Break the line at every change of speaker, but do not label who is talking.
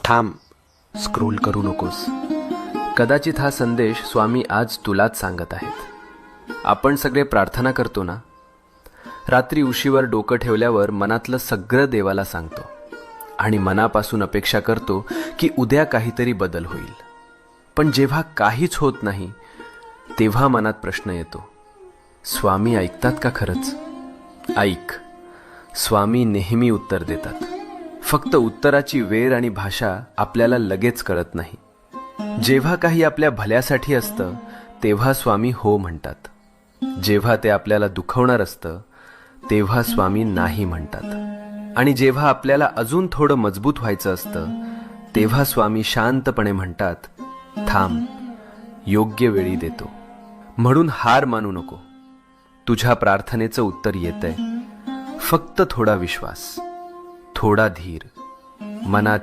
थांब, स्क्रोल करू नकोस. कदाचित हा संदेश स्वामी आज तुलाच सांगत आहेत. आपण सगळे प्रार्थना करतो ना, रात्री उशीवर डोकं ठेवल्यावर मनातलं सगळं देवाला सांगतो आणि मनापासून अपेक्षा करतो की उद्या काहीतरी बदल होईल. पण जेव्हा काहीच होत नाही तेव्हा मनात प्रश्न येतो, स्वामी ऐकतात का खरंच? ऐक, स्वामी नेहमी उत्तर देतात. फक्त उत्तराची वेळ आणि भाषा आपल्याला लगेच कळत नाही. जेव्हा काही आपल्या भल्यासाठी असतं तेव्हा स्वामी हो म्हणतात. जेव्हा ते आपल्याला दुखवणार असतं तेव्हा स्वामी नाही म्हणतात. आणि जेव्हा आपल्याला अजून थोडं मजबूत व्हायचं असतं तेव्हा स्वामी शांतपणे म्हणतात, थांब, योग्य वेळी देतो. म्हणून हार मानू नको. तुझ्या प्रार्थनेचं उत्तर येतंय. फक्त थोडा विश्वास, थोडा धीर, मनात